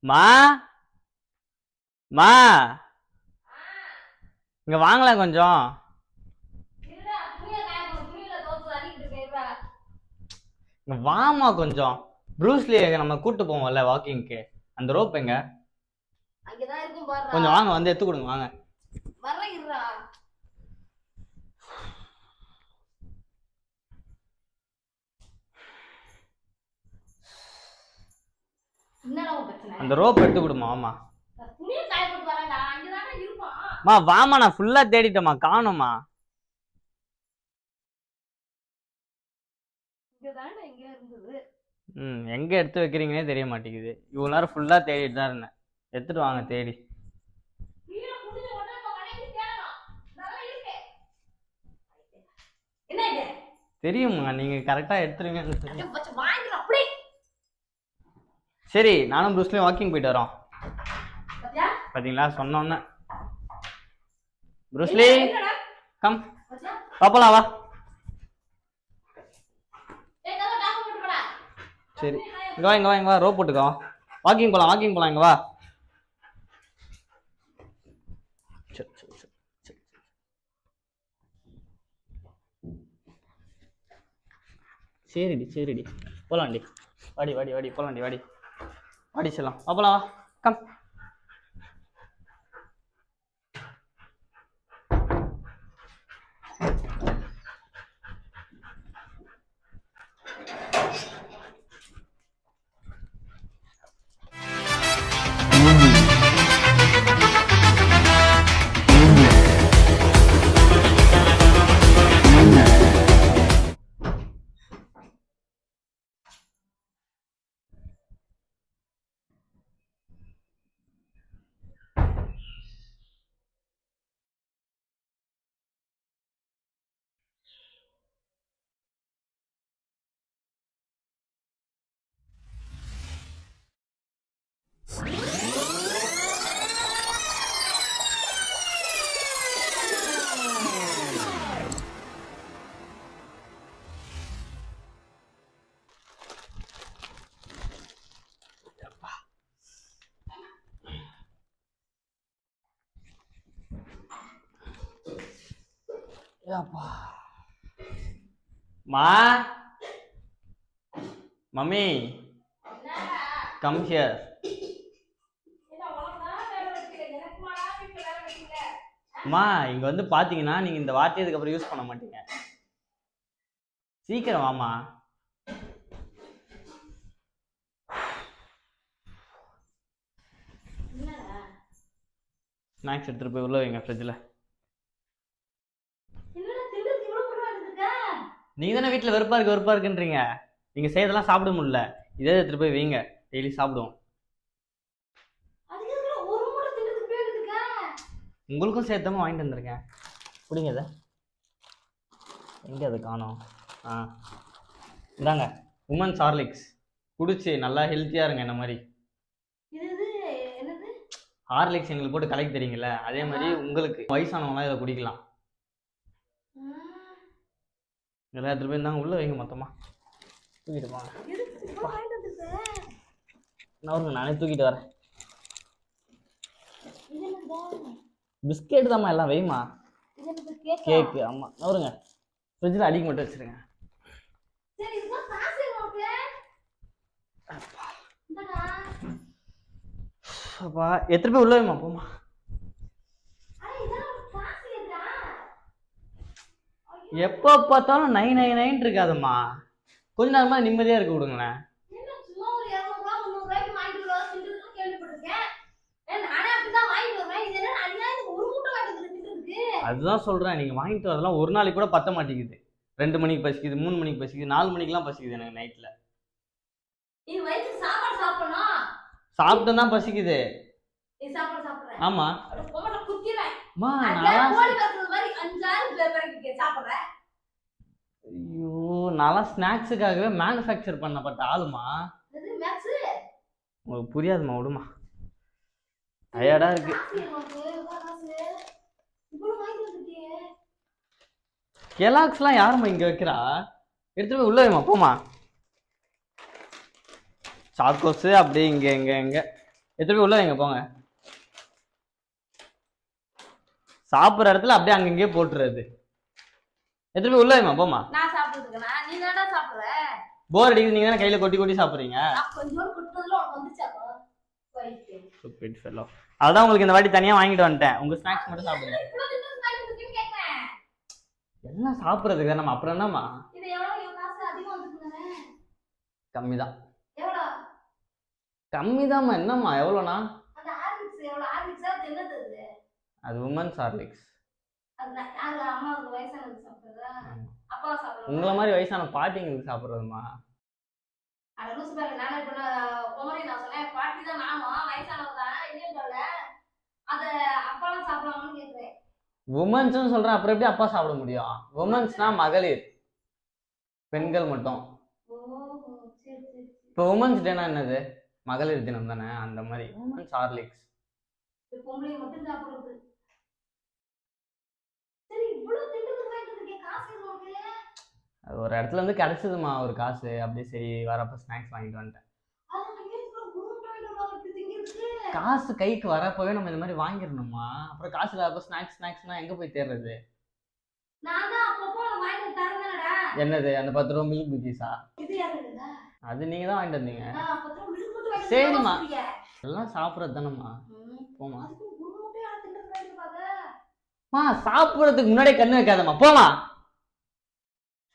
மா மா இங்க வாங்கலாம் கொஞ்சம். இங்க வாமா கொஞ்சம். ப்ரூஸ்லி நம்ம கூட்டு போவோம்ல வாக்கிங்க்கு, அந்த ரோப் எங்க? கொஞ்சம் வாங்க, வந்து எடுத்து கொடுங்க வாங்க. அந்த ரோப் எடுத்து கொடுமா. ஆமா வாமா, நான் ஃபுல்லா தேடிட்டேமா, காணுமா. எங்க எடுத்து வைக்கிறீங்கன்னே தெரிய மாட்டேங்குது. இவ்வளவு நேரம் ஃபுல்லா தேடிட்டு தான் இருந்தேன். எடுத்துட்டு வாங்க தேடி. தெரியுமா, நீங்க கரெக்டா எடுத்துருவீங்க. சரி, நானும் ப்ரூஸ்லியும் வாக்கிங் போயிட்டு வரோம். பாத்தீங்களா, சொன்னோன்னு. ப்ரூஸ்லி கம், பாப்பலாம் வா. சரி, இங்க வா இங்க வா இங்க வா, ரோப் போட்டுக்கோ. வாக்கிங் போலாம் வாக்கிங் போலாம், இங்க வா. சரிடி சரிடி, போலாண்டி. வாடி வாடி வாடி, போலாண்டி வாடி வாடி செல்லாம், போலாம் வா. கம். மா, மம்மி கம் ஹியர். அம்மா, இங்க வந்து பாத்தீங்கன்னா நீங்க இந்த வார்த்தையை அதுக்கப்புறம் யூஸ் பண்ண மாட்டீங்க. சீக்கிரம் வாமா. ஸ்நாக்ஸ் எடுத்துட்டு போய் உள்ள வைங்க ஃப்ரிட்ஜ்ல. நீங்க தானே வீட்டுல வெறுப்பா இருக்குன்றீங்க. நீங்க செய்யறதெல்லாம் சாப்பிட முடியல. இதே எடுத்துட்டு போய் வைங்க, டெய்லி சாப்பிடுவோம். உங்களுக்கும் சேர்த்தாம வாங்கிட்டு வந்திருக்கேன், குடிங்க. இதை எங்க அது காணோம். இந்தாங்க உமன்ஸ் ஹார்லிக்ஸ், குடிச்சு நல்லா ஹெல்த்தியா இருங்க. என்ன மாதிரி ஹார்லிக்ஸ் எங்களுக்கு போட்டு கலக்கி தரீங்கல்ல, அதே மாதிரி உங்களுக்கு வயசானவங்களாம் இதை குடிக்கலாம். எல்லா இடத்துல போய் இருந்தாங்க, உள்ள வைங்க மொத்தமா. தூக்கிட்டு போங்க. நானே தூக்கிட்டு வரேன். பிஸ்கெட் தாம்மா, எல்லாம் வைமா. கேக்கு, ஆமா நவருங்க. ஃப்ரிட்ஜில் அடிக்க மட்டும் வச்சிருங்க. அப்பா எத்தனை பேர் உள்ள வைமா, போமா. எப்போ பார்த்தாலும் 999 இருக்காதம்மா, கொஞ்ச நேரமா நிம்மதியா இருக்க விடுங்களேன். அதுதான் சொல்றேன், நீங்க வாங்கிட்டு வரதெல்லாம் ஒரு நாளைக்கு கூட பத்த மாட்டேங்குது. 2 மணிக்கு பசிக்குது, 3 மணிக்கு பசிக்குது, 4 மணிக்கெல்லாம் பசிக்குது எனக்கு நைட்ல. சாப்பிட்டு தான் பசிக்குது. ஆமா, ஐயோ, நல்லா ஸ்நாக்ஸுக்காகவே மேனுஃபேக்சர் பண்ணப்பட்ட ஆளுமா. உங்களுக்கு புரியாதுமா, விடுமா. டயர்டா இருக்கு. கெலாக்ஸ்லாம் யாருமா இங்க வைக்கிறா? எடுத்துட்டு போய் உள்ள வைமா, போமா. சாக்கோஸ் அப்படியே இங்க எங்க எங்க எத்தனை பேர் உள்ள வைங்க போங்க. சாப்பிட்ற இடத்துல அப்படியே அங்கங்கேயே போட்டுறது. எத்தனை பேர் உள்ள வைமா போமா. நான் சாப்பிட்டுருக்கேனா? நீ தானடா சாப்பிடுற? போர் அடிக்குது, நீங்க தானே கையில கொட்டி கொட்டி சாப்பிடுறீங்க. கொஞ்சம் கொட்டுறதுல உனக்கு வந்துச்சாப்பா? Stupid fellow. அதான் உங்களுக்கு இந்த வாட்டி தனியா வாங்கிட்டு வந்துட்டேன். உங்க ஸ்நாக்ஸ் மட்டும் சாப்பிடுங்க. எல்லாம் சாப்பிடுறதுக்கு நம்ம அப்புறம் என்னமா? இது எவ்வளவு காசு அதிகமா வந்துருக்குதானே? கம்மிதான். எவ்வளவு? கம்மிதாம்மா. என்னம்மா எவ்வளோனா? அந்த ஹார்லிக்ஸ் எவ்வளவு? ஹார்லிக்ஸா என்னது அது? அது உமன்ஸ் ஹார்லிக்ஸ். அது அம்மாவுக்கு வயசானது சாப்பிடுறதா? அப்பா சாப்பிடுறது. உங்கள மாதிரி வயசான பாட்டிங்களுக்கு சாப்பிடுறதுமா? அட லூசு பேர. நானே இப்ப குமரி நான் சொன்னேன் பாட்டி தான், நானும் வயசானவங்க தான் இல்லைன்னு சொல்ல. அத அப்பாலாம் சாப்பிடலாமான்னு கேக்குறேன். உமன்ஸ்னு சொல்றேன், அப்புறம் எப்படி அப்பா சாப்பிட முடியும்? உமன்ஸ்னா மகளிர், பெண்கள் மட்டும். இப்போ உமன்ஸ் டேனா என்னது? மகளிர் தினம் தானே, அந்த மாதிரி உமன்ஸ் ஹார்லிக்ஸ். பொம்பளை மட்டும் சாப்பிடுறது. சரி, இவ்வளவு திண்டத்துக்கு வாங்கிட்டு இருக்கே, காசு எதுக்கு? அது ஒரு இடத்துல இருந்து கிடைச்சதுமா ஒரு காசு, அப்படியே சரி வரப்ப ஸ்நாக்ஸ் வாங்கிட்டு வந்துட்டேன். காசு கைக்கு வரப்பவே நம்ம இந்த மாதிரி வாங்கிடணுமா? அப்புறம் காசு இல்லாத ஸ்நாக்ஸ்னா எங்க போய் தேடுறது? என்னது அந்த 10 ரூபா மில்க் பிக்கிஸா? அது நீங்க தான் வாங்கிட்டு வந்தீங்க. சரிம்மா, எல்லாம் சாப்பிட்றது தானம்மா. போமா சாப்பிட்றதுக்கு முன்னாடியே கண்ணு வைக்காதம்மா, போமா.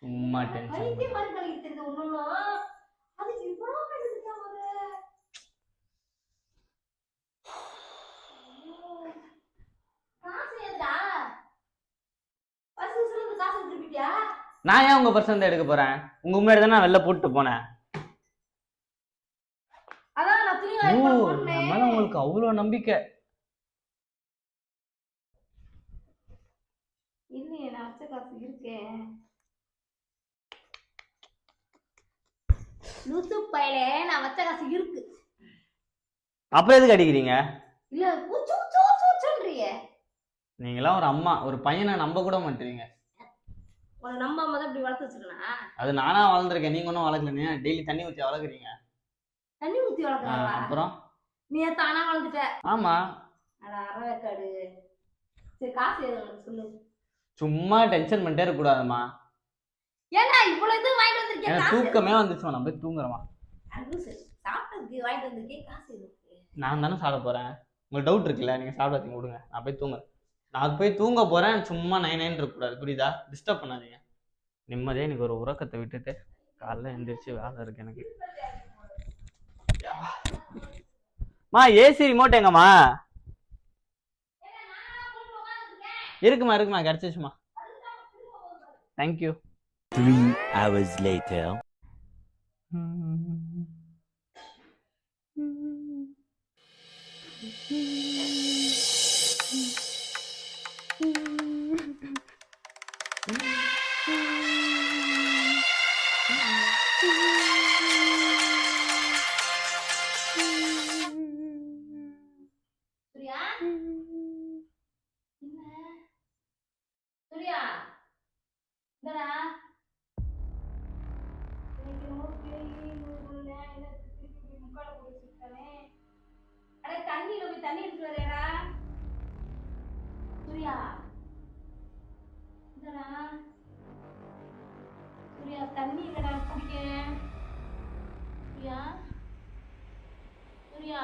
சும்மா டென்ஷன். நான் ஏன் உங்க பர்சன் எடுக்க போறேன்? உங்க முன்னாடி தான் நான் வெளில போட்டு போனேன். உங்களுக்கு அவ்வளவு நம்பிக்கை? இல்லையே, நான் வச்ச காசு இருக்கேன். லூசு பையலே, நான் வச்ச காசு இருக்கு. அப்புறம் எதுக்கு அடிக்கிறீங்க? இல்ல சொல்றீங்க. நீங்களாம் ஒரு அம்மா, ஒரு பையனை நம்ப கூட மாட்டீங்க. உன்னை நம்பாம தான் இப்படி வளர்த்து வச்சிருக்கா? அது நானா வளர்ந்துருக்கேன், நீங்க ஒன்றும் வளர்க்கல. டெய்லி தண்ணி ஊற்றி வளர்க்குறீங்க. தண்ணி ஊற்றி வளர்க்குறா? அப்புறம் நீ தானா வளர்ந்துட்ட. ஆமா. அட அரவேக்காடு. சரி, காசு எது சொல்லு. சும்மா டென்ஷன் பண்ணிட்டே இருக்க கூடாதுமா. ஏன்னா இவ்வளவு இது வாங்கிட்டு வந்திருக்கேன். எனக்கு தூக்கமே வந்துச்சுமா, நான் போய் தூங்குறேமா. சாப்பிட்டதுக்கு வாங்கிட்டு வந்திருக்கேன், காசு எது? நான் தானே சாப்பிட போறேன். உங்களுக்கு டவுட் இருக்குல்ல, நீங்க சாப்பிடாதீங்க, விடுங்க. நான் போய் தூங்குறேன். நான் போய் தூங்க போறேன். சும்மா 9 இருக்கக்கூடாது, புரியுதா? டிஸ்டர்ப் பண்ணாதீங்க. நிம்மதியாக எனக்கு ஒரு உறக்கத்தை விட்டுட்டு காலைல எழுந்திரிச்சு வேலை இருக்கு எனக்கு. மா ஏசி ரிமோட் எங்கம்மா? இருக்குமா கிடைச்சிச்சுமா. தேங்க்யூ. 3 hours later. தண்ணி எடுத்து வரேடா சூர்யா. இந்தடா சூர்யா, தண்ணி இல்லடா குடிக்க. சூர்யா சூர்யா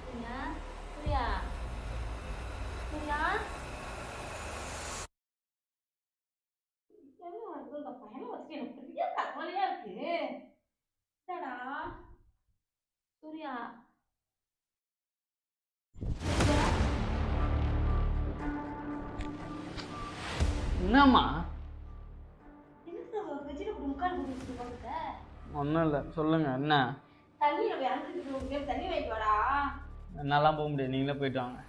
சூர்யா சூர்யா சூர்யா. இந்த பையனை வச்சுட்டு எனக்கு பெரிய கவலையா இருக்கு. என்னடா சூர்யா? என்னம்மா? ஒன்றும் இல்லை, சொல்லுங்க. என்ன? தண்ணி வைக்க வாடா. என்னாலாம் போக முடியாது, நீங்களே போயிட்டு வாங்க.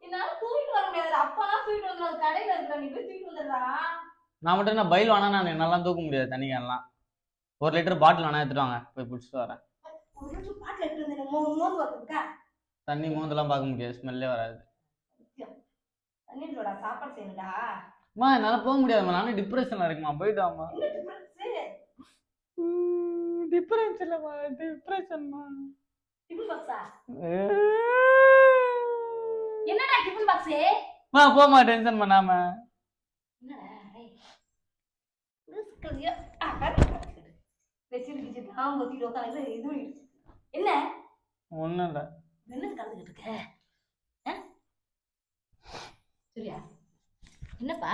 என்னால தூக்கிட்டு வர முடியாது. அப்பெல்லாம் தூக்கிட்டு வந்து கடையில இருக்கிற, நீ போய் தூக்கிட்டு வந்துடுறா. நான் மட்டும் என்ன பைல் வேணா? நான் என்னாலாம் தூக்க முடியாது தண்ணி கேன்லாம். 1 லிட்டர் பாட்டில் வேணா எடுத்துட்டு வாங்க, போய் பிடிச்சிட்டு வரேன். தண்ணி மோந்தெல்லாம் பார்க்க முடியாது, ஸ்மெல்லே வராது. சாப்பாடு செய்யணும்டா. அம்மா என்னால போக முடியாதுமா, நானும் டிப்ரெஷன்ல இருக்குமா. போயிட்டு வாமா. டிப்ரெஷன் இல்லைம்மா, டிப்ரெஷன்மா. டிஃபன் பாக்ஸா? என்னடா டிஃபன் பாக்ஸ்? மா போமா, டென்ஷன் பண்ணாம. என்னடா ஏய் லூஸ்கலியா வெச்சிட்டு கிச்சிட்டு ஆம் ஒத்திட்டு உட்காந்து இது பண்ணிட்டு என்ன ஒன்றும் இல்லை. என்னது கலந்துக்கிட்டு இருக்க? சூர்யா என்னப்பா?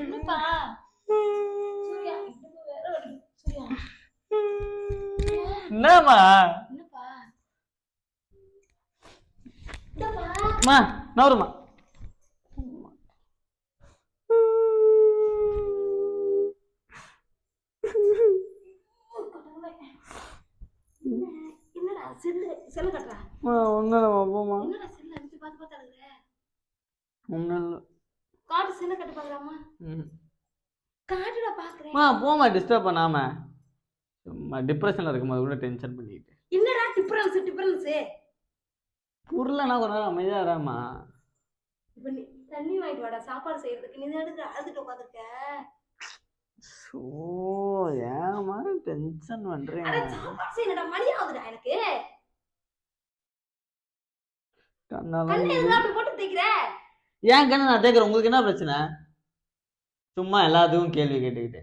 என்னப்பா சூர்யா இன்னும் வேற வருது. சூர்யா என்னம்மா? என்னப்பா? என்னப்பா? மா நவருமா. என்னடா செல்லு கட்டுறா? ஒன்றும் இல்லைம்மா, போமா. என்னடா செல்லு அடிச்சு பார்த்து பார்த்து அழுகுற? ஒன்றும் இல்லை. காட்டு செல்ல கட்டு பார்க்கலாமா? காட்டுடா பார்க்குறேன். போமா, டிஸ்டர்ப் பண்ணாம. சும்மா டிப்ரெஷனில் இருக்கும்போது கூட டென்ஷன் பண்ணிக்கிட்டு. என்னடா டிஃபரன்ஸ்? புரியலன்னா ஒரு நேரம் அமைதியாக இருமா. இப்போ நீ தண்ணி வாங்கிட்டு வாடா சாப்பாடு செய்யறதுக்கு. நீ எடுத்து அழுதுட்டு உட்காந்துருக்க. ஸோ ஏமா டென்ஷன் பண்ணுறேன்? அட சாப்பாடு செய்யணும்டா, மணி ஆகுதுடா எனக்கு. கண்ணை எதுக்கு அப்படி போட்டு தேய்க்கிற? ஏன் கண்ணு நான் தேய்க்கிறேன்? உங்களுக்கு என்ன பிரச்சனை? சும்மா எல்லாத்துக்கும் கேள்வி கேட்டுக்கிட்டு.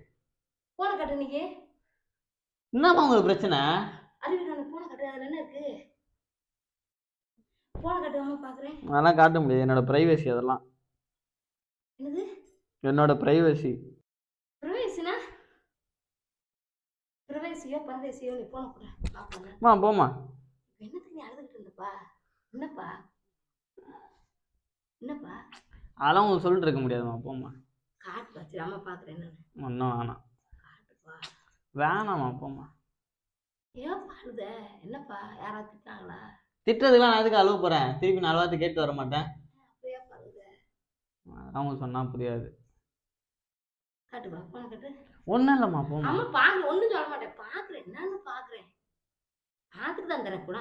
போன கட்டு நீங்க என்னம்மா உங்களுக்கு பிரச்சனை? அறிவு நான் போன கட்டு அதில் என்ன இருக்கு? போன கட்டுவாம பார்க்குறேன். அதெல்லாம் காட்ட முடியாது, என்னோட ப்ரைவசி. அதெல்லாம் என்னது என்னோட ப்ரைவசி? பிரவேசினா பிரவேசியோ பரதேசியோ நீ போன கூட பார்ப்போம். போமா. என்னத்துக்கு நீ அழுதுகிட்டு இருந்தப்பா? என்னப்பா? அதெல்லாம் உங்களுக்கு சொல்லிட்டு இருக்க முடியாதுமா, போமா. காட்டு வச்சு அம்மா பார்க்குறேன். நான் ஒன்றும் வேணாம். காட்டுப்பா. வேணாமா, போமா. ஏன் பாடுத? என்னப்பா யாராவது திட்டாங்களா? திட்டத்துக்குலாம் நான் எதுக்கு அழுவ போகிறேன்? திருப்பி 4 வாரத்தை கேட்டு வர மாட்டேன். அப்படியே பாடுத? அவங்க சொன்னால் புரியாது. காட்டுப்பா, போன கட்டு. ஒன்றும் இல்லைம்மா, போமா. அம்மா பார்க்க ஒன்றும் சொல்ல மாட்டேன். பார்க்குறேன், என்னன்னு பார்க்குறேன். பார்த்துட்டு தான் தரேன் கூட.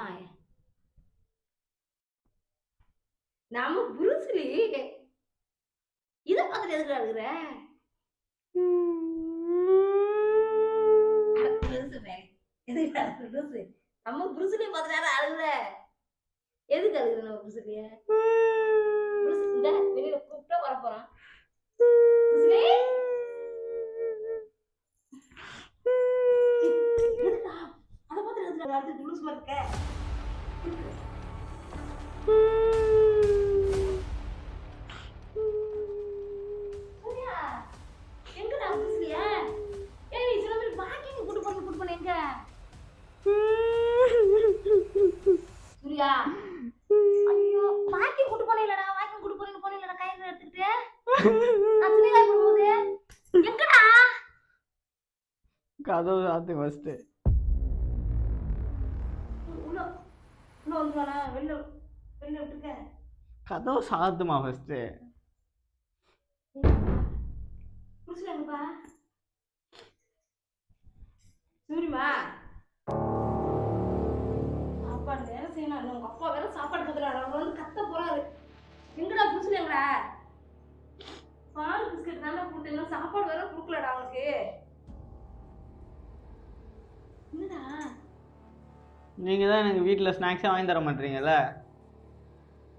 நம்ம புருஸ்லி இதை பார்த்துட்டு எதுக்கு அழுகுற? நம்ம புருஸ்லியை பார்த்துட்டு அழுகுற. எதுக்கு அழுகுற? நம்ம புருஸ்லிய வெளியில கூப்பிட்டா வர போறான். அதை பார்த்துட்டு புருஸ் மாதிரி இருக்க. எங்கடா புருஸ்லியா? ஏய் சில பேர் வாக்கிங் கூட்டு பண்ண எங்க? சூர்யா ஐயோ வாக்கிங் கூட்டு போனீங்களடா? வாக்கிங் கூட்டு போனீங்களடா? கையில எடுத்துக்கிட்டு நான் துணி காய போடும்போது எங்கடா? கதவு சாத்து ஃபர்ஸ்ட். உள்ள வந்துவானா? வெளில விட்டுருக்க. கதவு சாத்துமா ஃபர்ஸ்ட். புருஷன் எங்கப்பா? சூரியமா சாப்பாடு வேலை செய்யணும். உங்க அப்பா வேற சாப்பாடு கத்துறாரு. அவர் வந்து கத்த போறாரு. எங்கடா புருஷன்? எங்கடா? பால் பிஸ்கட் தானே போட்டு சாப்பாடு வேற கொடுக்கலடா அவனுக்கு. என்னடா? நீங்கள் தான் எனக்கு வீட்டில் ஸ்நாக்ஸே வாங்கி தர மாட்டீங்கல்ல.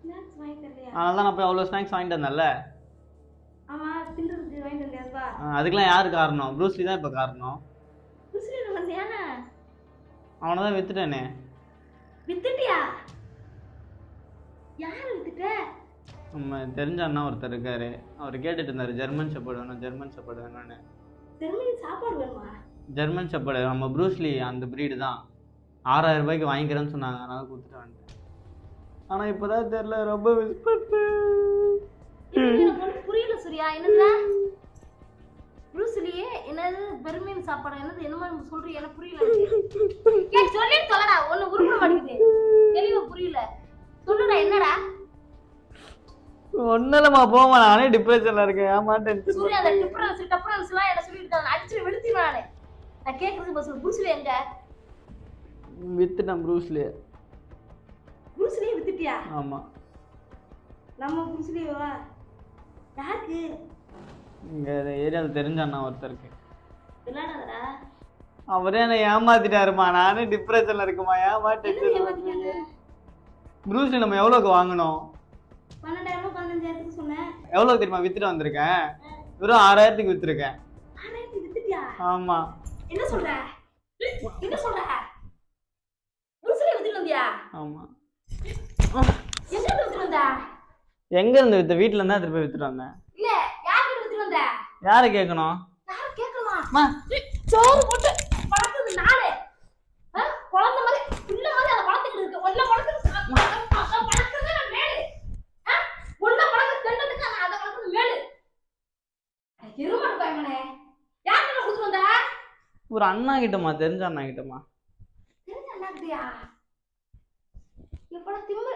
ஸ்நாக்ஸ் வாங்கி தரலையா? அதனால தான் நான் போய் அவ்வளோ ஸ்நாக்ஸ் வாங்கிட்டு வந்தேன்ல. ஆமா தின்றதுக்கு வாங்கி தரலையாப்பா? அதுக்கெல்லாம் யார் காரணம்? ப்ரூஸ்லி தான் இப்போ காரணம். புருஷன் என்ன பண்ணியா? அவனை தான் வித்துட்டேனே. வித்துட்டியா? யாரை வித்துட்ட? நம்ம தெரிஞ்ச அண்ணா ஒருத்தர் இருக்காரு, அவர் கேட்டுட்டு இருந்தாரு ஜெர்மன் ஷெப்பர்டு வேணும், ஜெர்மன் ஷெப்பர்டு வேணும்னு. ஜெர்மனி சாப்பாடு வேணுமா? ஜெர்மன் ஷெப்பர்டு நம்ம ப்ரூஸ்லி அந்த ப்ரீடு தான். 6000 ரூபாய்க்கு வாங்கிக்கிறேன்னு சொன்னாங்க, அதனால கொடுத்துட்டு வந்துட்டேன். ஆனால் இப்போ தான் தெரில, ரொம்ப மிஸ் பண்ணேன். புரியல சூர்யா. என்னதுடா ப்ரூஸ்லியே? என்னது பெர்மின் சாப்பாடு? என்னது என்னமா சொல்றீங்க? எனக்கு புரியல. ஏய் சொல்லி சொல்லடா. ஒண்ணு உருப்பட மாட்டேங்குது. தெளிவா புரியல. சொல்லுடா என்னடா? ஒன்னும் இல்லைம்மா, போமா. நானே டிப்ரெஷனில் இருக்கேன். ஏமாட்டேன் சூர்யா. அந்த டிப்ரெஷன்லாம் என்ன சொல்லிட்டு அடிச்சு வெளுத்திடுவேன் நானு. நான் கேட்கறதுக்கு பஸ் ப்ரூஸ்லி எங்க? வித்துட்டேன் ப்ரூஸ்லியே. ப்ரூஸ்லியே வித்துட்டியா? ஆமாம். நம்ம ப்ரூஸ்லியேவா? யாருக்கு? இங்கே ஏரியாவில் தெரிஞ்ச அண்ணா ஒருத்தருக்கு. விளையாடாதடா. அவரே என்னை ஏமாத்திட்டாருமா. நானே டிப்ரெஷனில் இருக்குமா. என்னது ஏமாத்திட்டாங்க? ப்ரூஸ்லி நம்ம எவ்வளோக்கு வாங்கினோம்? 12,000 15,000 சொன்னேன். எவ்வளோ தெரியுமா வித்துட்டு வந்திருக்கேன்? வெறும் 6,000 வித்துருக்கேன். 6,000 வித்துட்டியா? ஆமா. என்ன சொல்ற? என்ன சொல்ற? புருஷனை வித்துட்டு வந்தியா? ஆமா. எங்க வித்துட்டு வந்த? எங்க இருந்து வித்த? வீட்ல இருந்தா திருப்பி வித்துட்டு வந்தேன். இல்ல யார்கிட்ட வித்துட்டு வந்த? யாரை கேட்கணும்? யாரை கேட்கலாம்? சோறு போட்டு வளர்த்தது நானே. குழந்தை மாதிரி புள்ள மாதிரி அதை வளர்த்துக்கிட்டு இருக்கு. ஒன்ன வளர்த்துறது நான் மேலு. ஒன்ன வளர்த்து தெண்டதுக்கு நான் அதை வளர்த்தது மேலு. இருமாட்டு பயமனே. யார்கிட்ட கொடுத்துட்டு வந்த? ஒரு அண்ணா கிட்டமா, தெரிஞ்ச அண்ணா கிட்டமா. தெரிஞ்ச அண்ணா கிட்டயா? எப்பட திம்மு.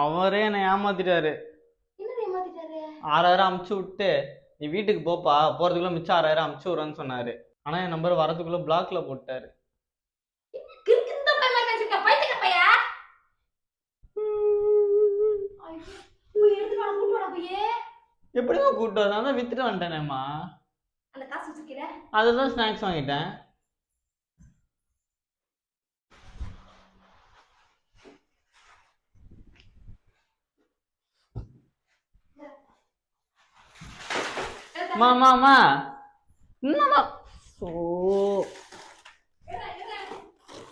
அவரே என்னை ஏமாத்திட்டாரு. என்னது ஏமாத்திட்டாரு? 6,000 அமுச்சு விட்டு நீ வீட்டுக்கு போப்பா, போறதுக்குள்ள மிச்சம் 6,000 அமுச்சு விடுறேன்னு சொன்னாரு. ஆனா என் நம்பர் வரதுக்குள்ள பிளாக்ல போட்டாரு. கிறுக்கிந்த பையன் பேசிட்ட பைத்தியக்கார பையா. ஐயோ, போய் எடுத்து வர கூட்டி வர போயே. எப்படிமா கூட்டு வர? நான் வித்துட்டு வந்துட்டேனேம்மா. அந்த காசு வச்சிருக்கீல? அதுதான் ஸ்நாக்ஸ் வாங்கிட்டேன். மாமா என்னம்மா? ஓ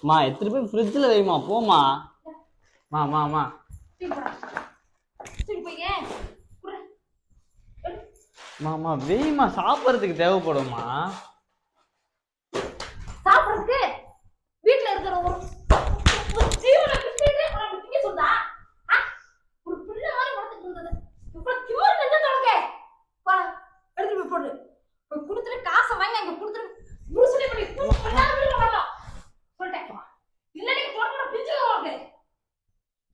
மா, எத்தனை போய் ஃப்ரிட்ஜில் வைமா. போமா. மா மாமா வெய்மா, சாப்பிட்றதுக்கு தேவைப்படுமா? சாப்பிடுறதுக்கு வீட்டுல இருக்கிற ஒரு ஜீவனை விட்டுட்டு உனக்கு திங்க சொல்றா? ஒரு பிள்ளை மாதிரி வளர்த்துட்டு இருந்தது இவ்வளவு திமிரு நெஞ்ச தொடங்க. எடுத்துட்டு போய் போடு. போய் கொடுத்துட்டு காசை வாங்கி அங்க கொடுத்துட்டு புருஷனை பண்ணி வீட்டுல வரலாம் சொல்லிட்டேன். இல்ல நீங்க தொடர்பு பிஞ்சு உனக்கு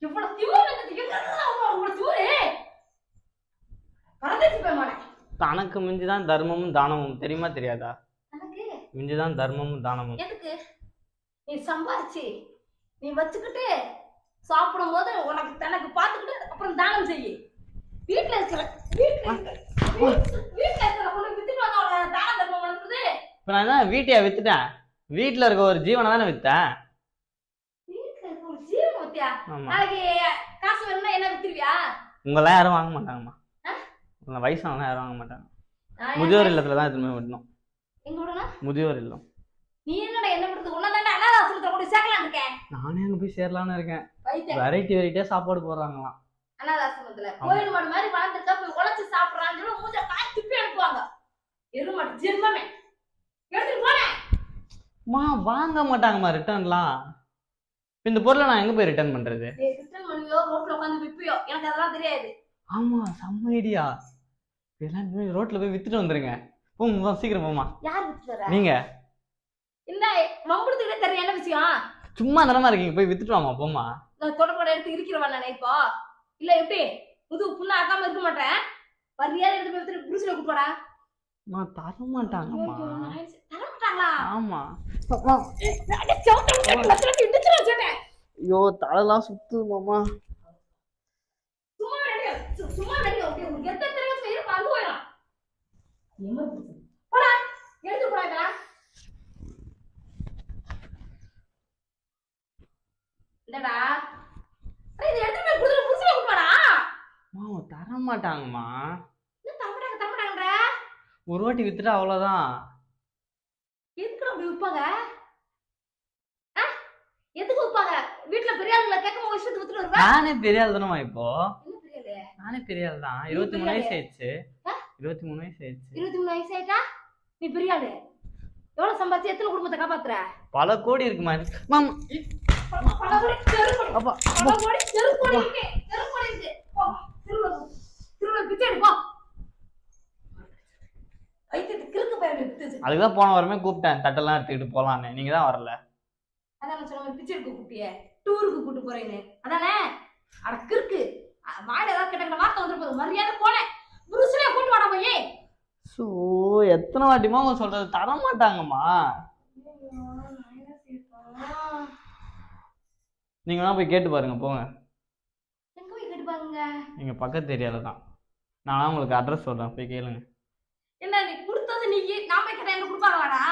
இவ்வளவு திமிரு நெஞ்சது எங்க இவ்வளவு திமிரு பரதேசி போய் தனக்கு மிஞ்சிதான் தர்மமும் தானமும். தெரியுமா தெரியாதா? எனக்கு மிஞ்சிதான் தர்மமும் தானமும். எதுக்கு? நீ சம்பாரிச்சு நீ வச்சுக்கிட்டு சாப்பிடும் போது உனக்கு தனக்கு பார்த்துக்கிட்டு அப்புறம் தானம் செய்யு. வீட்டுல இருக்கிற உனக்கு வித்துட்டு வந்தா உனக்கு தானம் தர்மம் நடக்குது. இப்ப நான் என்ன வீட்டையா வித்துட்டேன்? வீட்டுல இருக்க ஒரு ஜீவனை தானே வித்தேன். வீட்டுல இருக்க ஒரு ஜீவன் வித்தியா? ஆமா. நாளைக்கு காசு வேணும்னா என்ன வித்துருவியா? உங்களாம் யாரும் வாங்க மாட்டாங்கம்மா. உங்களை வயசானலாம் யாரும் வாங்க மாட்டாங்க. முதியோர் இல்லத்துல தான் எதுவுமே விடணும். எங்க விடணும்? முதியோர் இல்லம். நீ என்னடா என்ன விடுறது? உன்னதானே அனாதாசிரமத்துல கொண்டு சேர்க்கலாம் இருக்கேன். நானே அங்க போய் சேரலான்னு இருக்கேன். வைத்தேன் வெரைட்டியா சாப்பாடு போடுறாங்களாம் அனாதாசிரமத்துல. கோயில் மாடு மாதிரி வளர்ந்துருக்கா போய் உழைச்சு சாப்பிடுறான்னு சொல்லி மூஞ்ச காய் துப்பி அனுப்புவாங்க. எருமாட்டு ஜென்மமே எடுத்துட்டு போனேன். வாங்க மாட்டாங்கம்மா ரிட்டர்ன்லாம். இந்த பொருளை நான் எங்க போய் ரிட்டர்ன் பண்றது? ரிட்டர்ன் பண்ணியோ ரோட்ல உட்காந்து விப்பியோ எனக்கு அதெல்லாம் தெரியாது. ஆமா, செம்ம ஐடியா. எல்லாமே ரோட்ல போய் வித்துட்டு வந்துருங்க. போமா, சீக்கிரம் போமா. யார் வித்துட்டு வர? நீங்க என்ன வம்புடுத்துக்கிட்டே தெரியல என்ன விஷயம்? சும்மா தானமா இருக்கீங்க, போய் வித்துட்டு வாமா. போமா. நான் தொடப்பட எடுத்து இருக்கிறவன் நானே இப்போ. இல்ல எப்படி புது புண்ணா ஆக்காம இருக்க மாட்டேன். வரியாத எடுத்து போய் வித்துட்டு புருஷனை கூப்பிடா. தர மாட்டாங்கம்மா. தர மாட்டாங்களா? ஆமா. ஐயோ, தலைலாம் சுத்து மாமா. சும்மா ரெடியோ உங்களுக்கு எத்தனை தடவை செய்ய பங்கு போயிடும். போடா எடுத்து போடாதடா. என்னடா இது எடுத்து போய் குடுத்து புடிச்சு போடா. தர மாட்டாங்கம்மா. என்ன தரமாட்டாங்கன்ற? ஒரு வாட்டி வித்துட்டா அவ்வளவுதான். எதுக்கு அப்படி விப்பாங்க? எதுக்கு விப்பாங்க? வீட்டுல பெரிய ஆளுங்களை கேட்காம விஷயத்தை வித்துட்டு வருவா. நானே பெரிய ஆள் தானமா இப்போ. என்ன பெரிய ஆளு? நானே பெரிய ஆள் தான். 23 வயசு ஆயிடுச்சு. 23 வயசு ஆயிடுச்சு. 23 வயசு ஆயிட்டா நீ பெரிய ஆளு. எவ்வளவு சம்பாதிச்சு எத்தனை குடும்பத்தை காப்பாத்துற? பல கோடி இருக்குமா மாமா. பல கோடி செருப்பு. அப்பா பல கோடி செருப்பு இருக்கு. செருப்பு இருக்கு. போ திரும்ப பிச்சை எடு போ. ஐத்திட்டு கிறுக்கு பையன் பிச்சை. அதுக்கு தான் போன வாரமே கூப்பிட்டேன் தட்டெல்லாம் எடுத்துக்கிட்டு போலான்னு. நீங்க தான் வரல. அதான் நான் சொன்ன பிச்சை எடுக்க கூப்பிட்டியே. டூருக்கு கூட்டு போறேன்னு. அதானே? அட கிறுக்கு. வாயில ஏதாவது கேட்ட வார்த்தை வந்துருப்போது. மரியாதை போனேன். புருஷனே கூட்டு வாடா போய். சோ எத்தனை வாட்டிமா அவங்க சொல்றது? தர மாட்டாங்கம்மா. நீங்க வேணா போய் கேட்டு பாருங்க. போங்க. எங்க போய் கேட்டு பாருங்க? எங்க பக்கத்து ஏரியால தான். நான் உங்களுக்கு அட்ரஸ் சொல்றேன், போய் கேளுங்க. என்ன நான் போய் கேட்டா எனக்கு கொடுப்பாங்களாடா?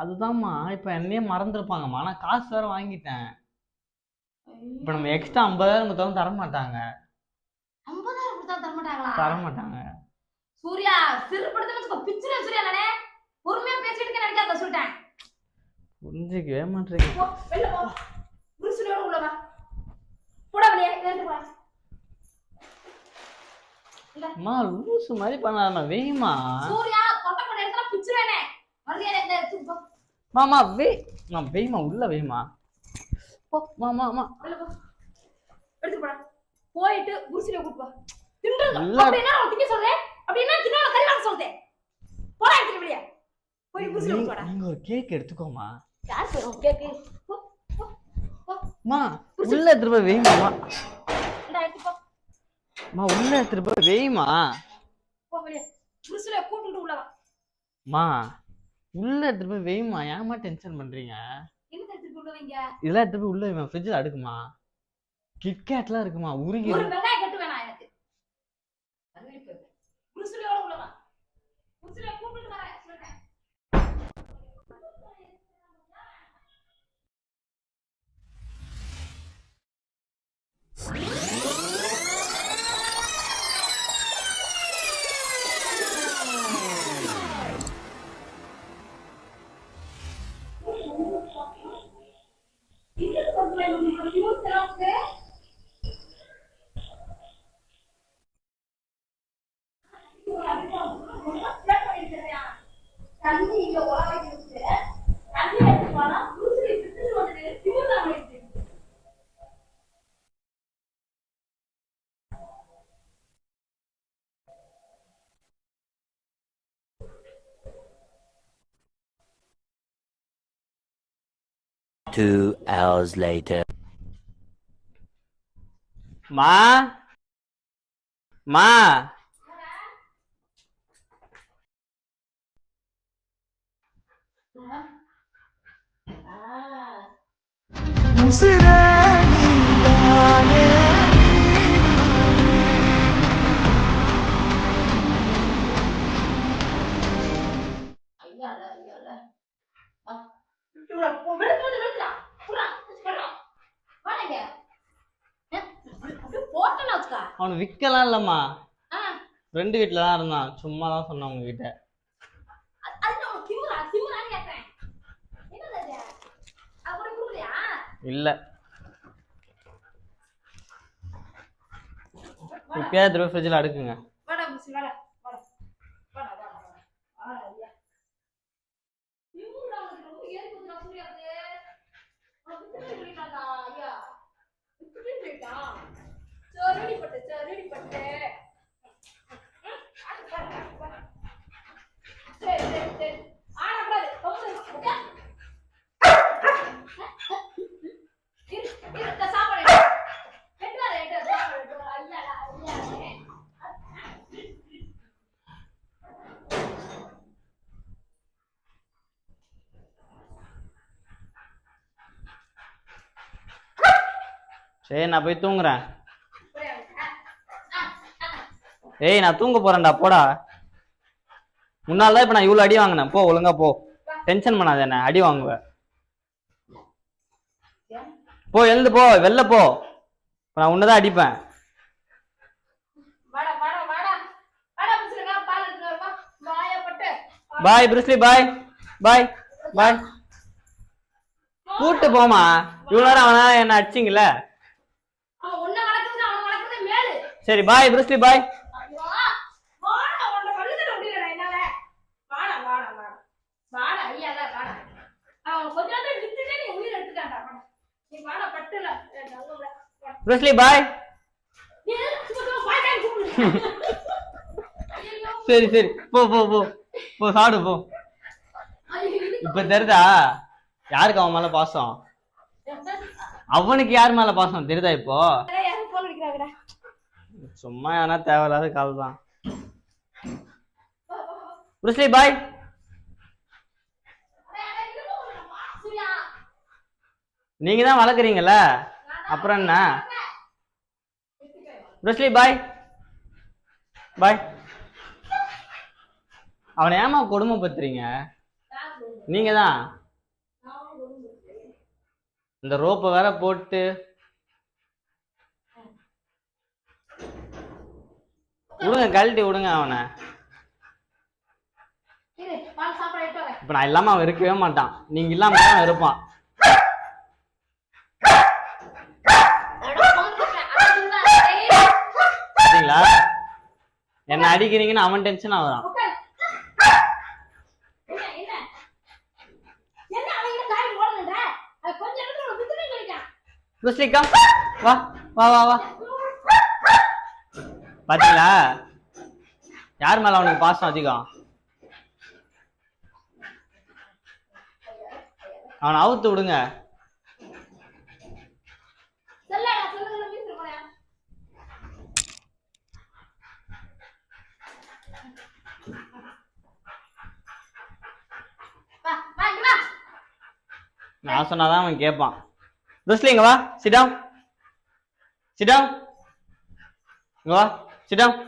அதுதான்மா இப்ப என்னையே மறந்துருப்பாங்கம்மா. நான் காசு வேற வாங்கிட்டேன். இப்ப நம்ம எக்ஸ்ட்ரா 50,000 கொடுத்தாலும் தர மாட்டாங்க. 50,000 கொடுத்தா தர மாட்டாங்களா? தர மாட்டாங்க. சூர்யா சிறுபடுத்து வச்சுக்கோ, பிச்சுரு சூர்யா. நானே பொறுமையா பேசிட்டு இருக்கேன் நினைக்காத சொல்லிட்டேன். புரிஞ்சுக்கவே மாட்டேங்க. போ வெளில போ. புருஷனோட உள்ள வா. போடா வெளியே ஏந்து வா. அம்மா லூசு மாதிரி பண்ணாதம்மா, வெய்மா. சூர்யா கொட்டை பண்ண இடத்துல பிச்சுருவேனே. மறுபடியும் என்ன எடுத்து போ. மாமா வெய்மா, உள்ள வெய்மா. போ மாமா. வெளில போ. எடுத்து போடா. போயிட்டு புருஷனை கூட்டி வா. தின்றது இல்ல. அப்படினா நான் திங்க சொல்றேன். அப்படினா தின்னால கறி வாங்க சொல்றேன். போடா எடுத்து வெளியே. போய் புருஷனை கூட்டி வாடா. நீங்க ஒரு கேக் எடுத்துக்கோமா. யார் சொல்றோம் கேக்கு? போ போ போ. மா உள்ள எடுத்து போய் வெய்மா. இந்தா எடுத்து போ. மா உள்ள எடுத்து போய் வெய்மா. போ வெளியே. புருஷனை கூட்டிட்டு உள்ள வா. மா உள்ள எடுத்து போய் வெய்மா. ஏமா டென்ஷன் பண்றீங்க? என்ன எடுத்து உள்ள வைங்க? இதெல்லாம் எடுத்து போய் உள்ள வைமா. ஃப்ரிட்ஜ்ல அடுக்குமா. கிட்கேட்லாம் இருக்குமா, உருகி. ஒரு வெங்காயம் கட்டு வேணாம் எனக்கு. அறிவிப்பு. புருஷனோட உள்ள வா. புருஷனை கூட்டிட்டு வர சொல்றேன். தண்ணி இங்க உலகம் இருக்கு. தண்ணி எடுத்து போனா புருஷனை விட்டுட்டு வந்து திமுதான் இருக்கு. Two hours later. மா அவனை விக்கலாம் இல்லம்மா. ஃப்ரெண்டு வீட்டுல தான் இருந்தான். சும்மா தான் சொன்னான் உங்ககிட்ட. இல்ல இப்பயாவது திரும்ப ஃப்ரிட்ஜில் அடுக்குங்க. சரி நான் போய் தூங்குறேன். ஏய் நான் தூங்க போறேன்டா, போடா. முன்னால தான் இப்ப நான் இவ்வளவு அடி வாங்கினேன். போ ஒழுங்கா போ. டென்ஷன் பண்ணாத, என்ன அடி வாங்குவேன். போ எழுந்து போ, வெளில போ. நான் உன்னதான் அடிப்பேன். பாய் புருஸ்லி, பாய் பாய் பாய். கூட்டு போமா. இவ்வளவு நேரம் அவனா என்ன அடிச்சிங்கல்ல. சரி பாய் புருஸ்லி, பாய். புருஸ்லி பாய். சரி சரி போ போ போ போ, சாப்பிடு போ. இப்ப தெரியுதா யாருக்கு அவன் மேல பாசம்? அவனுக்கு யார் மேல பாசம் தெரியுதா இப்போ? சும்மா ஏன்னா தேவையில்லாத கால் தான். புருஸ்லி பாய். நீங்க தான் வளர்க்குறீங்கல்ல, அப்புறம் என்ன? புருஸ்லி பாய் பாய். அவனை ஏமா கொடுமைப்படுத்துறீங்க? நீங்க தான் இந்த ரோப்பை வேற போட்டு விடுங்க, கழட்டி விடுங்க அவனை. இப்ப நான் இல்லாம அவன் இருக்கவே மாட்டான், நீங்க இல்லாம தான் இருப்பான். சரிங்களா? என்ன அடிக்கிறீங்கன்னு அவன் டென்ஷன் ஆகுறான். வா வா வா வா. பாத்தீங்களா யார் மேல அவனுக்கு பாசம் அதிகம்? அவனை அவுத்து விடுங்க. நான் சொன்னாதான் அவன் கேட்பான். ப்ரூஸ்லி இங்க வா, சிட் டவுன், சிட் டவுன், இங்க வா, சிட் டவுன்.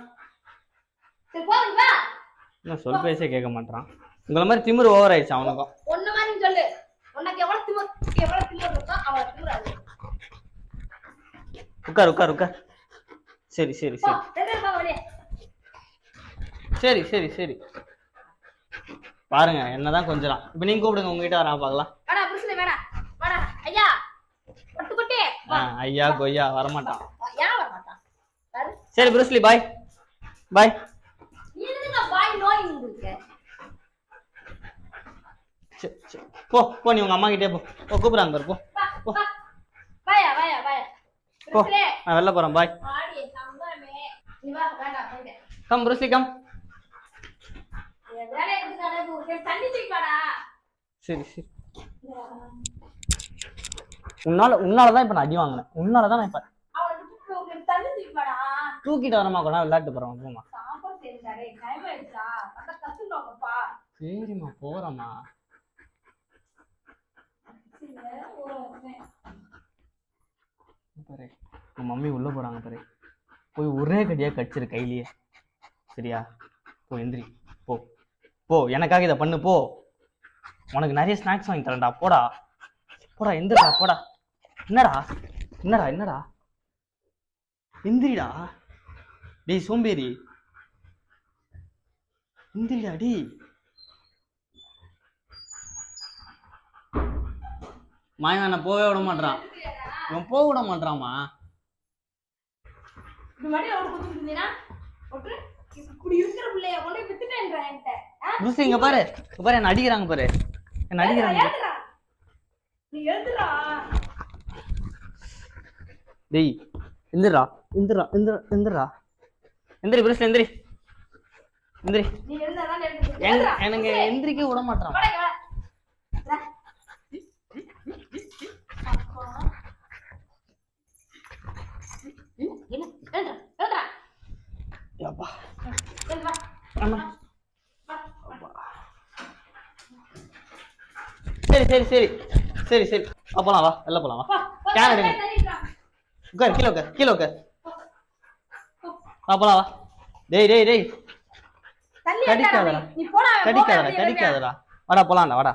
நான் சொல் பேசே கேட்க மாட்டான். உங்களை மாதிரி திமிரு ஓவர் ஆயிடுச்சு அவனுக்கும். ஒண்ணு மாதிரி சொல்லு, உனக்கு எவ்வளவு திமிரு இருக்கோ அவளை திமிராது. உட்கார் உட்கார் உட்கார். சரி சரி சரி சரி சரி சரி பாருங்க என்னதான் கொஞ்சம். இப்ப நீங்க கூப்பிடுங்க, உங்ககிட்ட வரா பாக்கலாம். ஐயா கொய்யா வரமாட்டான். சரி ப்ரூஸ்லி பாய் பாய். போ போ, நீ உங்க அம்மா கிட்டே போ. கூப்பிடுறாங்க பாரு, போ போ. நான் வெளில போறேன், பாய். Come Bruce Lee come. சரி சரி. உன்னாலதான் இப்ப நான் அடி வாங்கினேன். உன்னாலதான் நான் இப்ப தூக்கிட்டு வரமா கூட விளையாட்டு போறோம். போமா சரிம்மா போறோம்மா. பாரு உங்க மம்மி உள்ள போறாங்க பாரு. போய் ஒரே கடியா கடிச்சிரு கையிலேயே. சரியா? போ எந்திரி, போ போ. எனக்காக இதை பண்ணு, போ. உனக்கு நிறைய ஸ்நாக்ஸ் வாங்கி தரேன்டா. போடா போடா, எந்திரா போடா. என்னடா என்னடா என்னடா எந்திரிடா. டேய் சோம்பேறி, எந்திரிடா டி. மாயவனை போவே விட மாட்டான். இவன் போக விட மாட்டான்மா. இங்க பாரு, பாரு என்ன அடிக்கிறாங்க பாரு, என்ன அடிக்கிறாங்க. டேய் எந்திரா எந்திரா எந்திரா எந்திரா. எந்திரி புருஷ, எந்திரி எந்திரி. எனக்கு எந்திரிக்க விட மாட்டான். சரி சரி சரி சரி சரி. போலாம் வா, வெளில போலாம் வா. கேன் எடுங்க. உட்கார், கீழே உட்கார், கீழே உட்கார். போலாம் வா. டேய் டேய் டேய் கடிக்காதடா, கடிக்காதடா, கடிக்காதடா. வாடா போலாம்டா, வாடா.